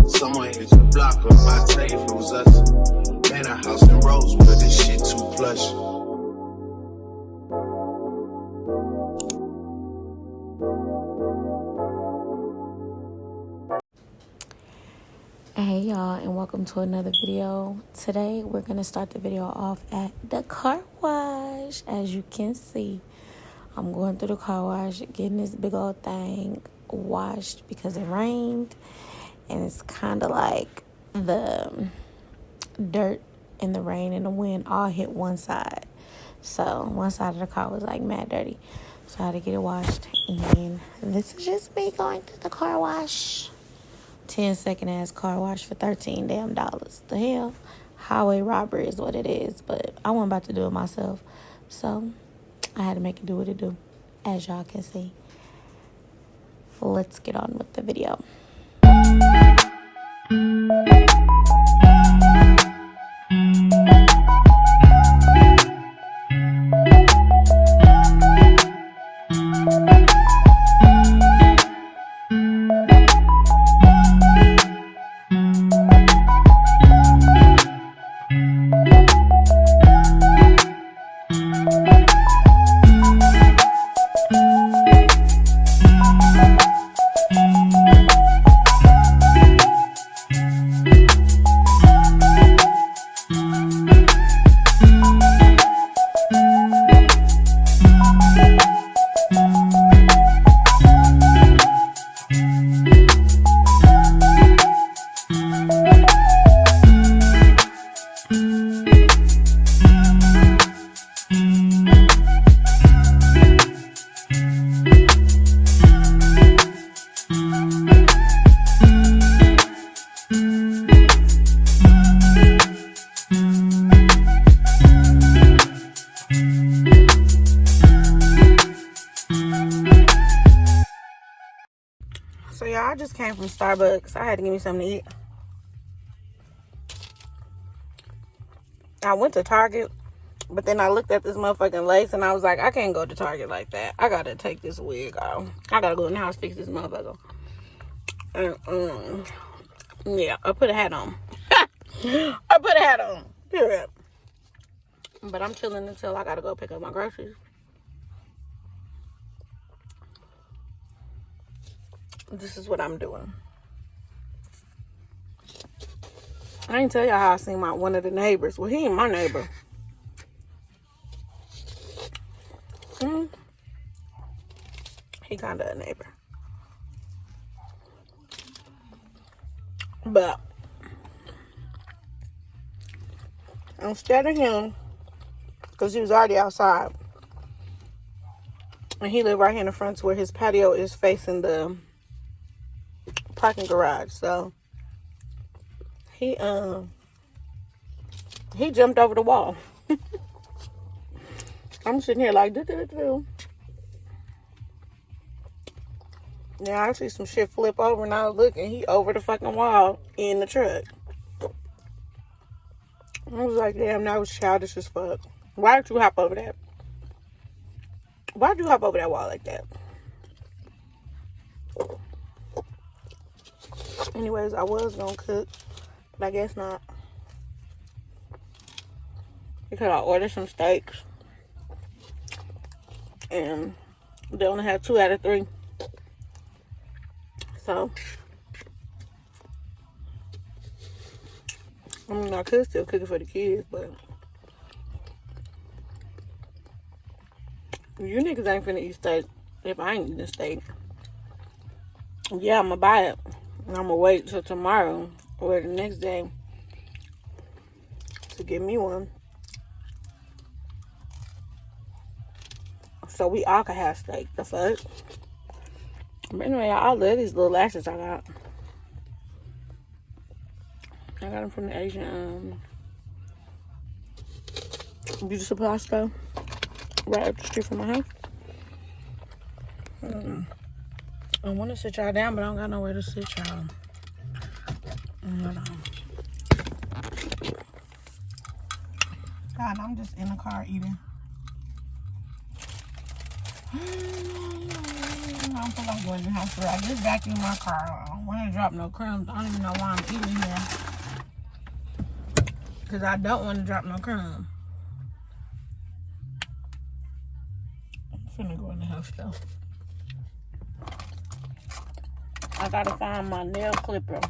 Someone hit the block up, I tell you if it was us. Man, a house in Rosewood, this shit too plush. Hey y'all, and welcome to another video. Today we're gonna start the video off at the car wash. As you can see, I'm going through the car wash, getting this big old thing washed because it rained, and it's kind of like the dirt and the rain and the wind all hit one side. So one side of the car was like mad dirty, so I had to get it washed. And this is just me going through the car wash. 10-second ass car wash for $13 damn. The hell? Highway robbery is what it is. But I wasn't about to do it myself, so I had to make it do what it do, as y'all can see. Let's get on with the video. So y'all, I just came from Starbucks. I had to give me something to eat. I went to Target, but then I looked at this motherfucking lace and I was like, I can't go to Target like that. I gotta take this wig off. I gotta go in the house, fix this motherfucker. And, yeah, I put a hat on. I put a hat on. Period. But I'm chilling until I gotta go pick up my groceries. This is what I'm doing. I ain't tell y'all how I seen one of the neighbors. Well, he ain't my neighbor. He kind of a neighbor. But instead of him, because he was already outside, and he lived right here in the front where his patio is facing the parking garage. So he jumped over the wall. I'm sitting here like do. Yeah, I see some shit flip over and I look and he over the fucking wall in the truck. I was like, damn, that was childish as fuck. Why did you hop over that? Why'd you hop over that wall like that? Anyways, I was gonna cook, but I guess not. Because I ordered some steaks. And they only had 2 out of 3. So, I mean, I could still cook it for the kids, but you niggas ain't finna eat steak if I ain't eating steak. Yeah, I'm gonna buy it. And I'm gonna wait till tomorrow or the next day to get me one. So we all can have steak. The fuck? But anyway, I love these little lashes I got. I got them from the Asian beauty supply store right up the street from my house. I want to sit y'all down, but I don't got nowhere to sit y'all. Hold on. God, I'm just in the car eating. I don't think I'm going to the house. I just vacuumed my car want to drop no crumbs. I don't even know why I'm eating here. Because I don't want to drop no crumbs. I'm finna go in the house though. I gotta find my nail clipper.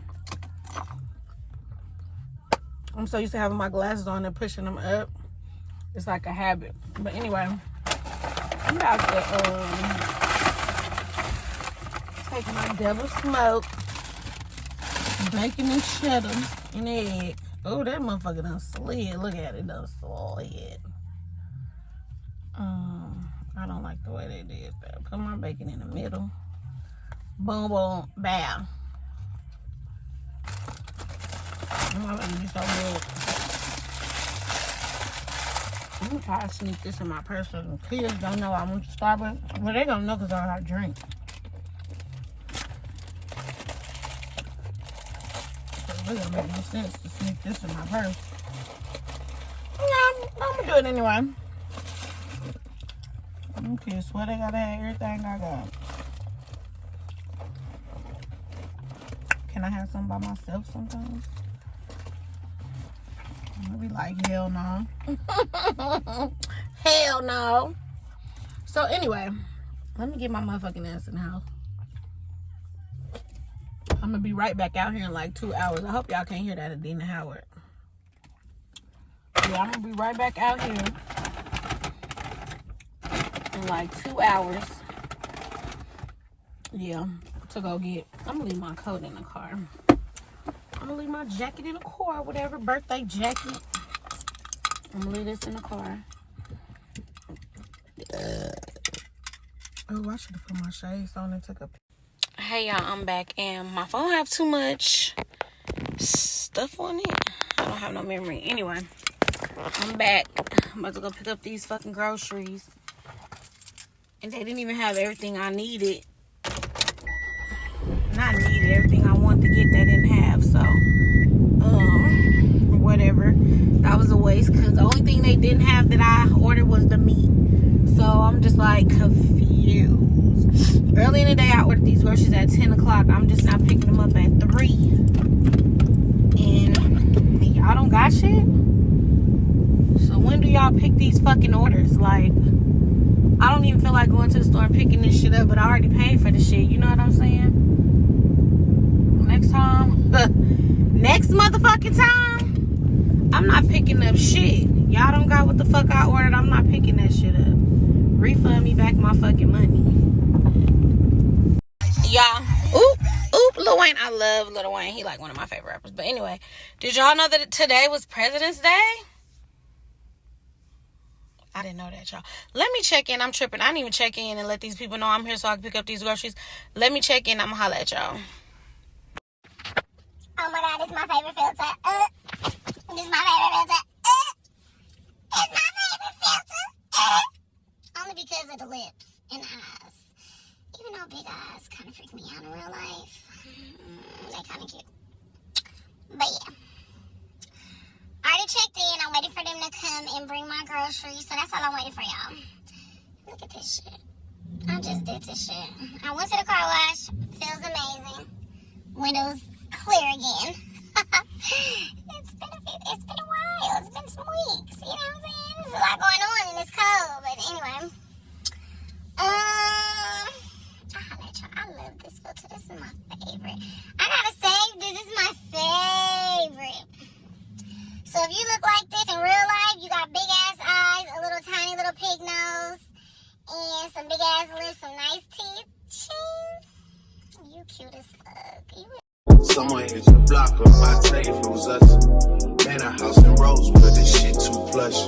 I'm so used to having my glasses on and pushing them up. It's like a habit. But anyway, I'm about to take my double smoke, bacon and cheddar and egg. Oh, that motherfucker done slid. Look at it, done slid. I don't like the way they did that. Put my bacon in the middle. Boom, boom, bam. Oh, that would be so good. I'm gonna try to sneak this in my purse so the kids don't know I went to Starbucks. Well, they gonna know because I don't have a drink. It doesn't make no sense to sneak this in my purse. Yeah, I'm gonna do it anyway. Okay, so what I gotta have everything I got. Can I have some by myself sometimes? I'll be like, hell no. Hell no. So anyway, let me get my motherfucking ass in the house. I'm gonna be right back out here in like 2 hours. I hope y'all can't hear that Adina Howard. Yeah, I'm gonna be right back out here in like 2 hours. Yeah, to go get. I'm gonna leave my coat in the car. I'm gonna leave my jacket in the car, whatever, birthday jacket. I'm gonna leave this in the car. Oh, I should have put my shades on and took a picture. Hey y'all, I'm back and my phone have too much stuff on it. I don't have no memory. Anyway, I'm back. I'm about to go pick up these fucking groceries. And they didn't even have everything I needed. Not needed, everything I wanted to get they didn't have, so whatever. That was a waste because the only thing they didn't have that I ordered was the meat. So I'm just like confused. Early in the day I ordered these groceries at 10 o'clock. I'm just not picking them up at 3. And y'all don't got shit? So when do y'all pick these fucking orders? Like, I don't even feel like going to the store and picking this shit up, but I already paid for the shit. You know what I'm saying? Next time, next motherfucking time, I'm not picking up shit. Y'all don't got what the fuck I ordered. I'm not picking that shit up. Refund me back my fucking money. Y'all, oop, Lil Wayne. I love Lil Wayne. He like one of my favorite rappers. But anyway, did y'all know that today was President's Day? I didn't know that, y'all. Let me check in. I'm tripping. I didn't even check in and let these people know I'm here so I can pick up these groceries. Let me check in. I'm gonna holla at y'all. Oh my god, this is my favorite filter. This is my favorite filter. It's my favorite filter. Only because of the lips and eyes. Even though big eyes kind of freak me out in real life. They kind of cute. But yeah. I already checked in. I'm waiting for them to come and bring my groceries. So that's all I'm waiting for, y'all. Look at this shit. I just did this shit. I went to the car wash. Feels amazing. Windows clear again. It's been a while. It's been some weeks. You know what I'm saying? There's a lot going on and it's cold. But anyway. I love this filter. This is my favorite. I gotta say, this is my favorite. So if you look like this in real life, you got big ass eyes, a little tiny little pig nose, and some big ass lips, some nice teeth. Ching. You cute as fuck. Someone hit the block up, I tell you if it was us. Man, a house in Rosewood, this shit too plush.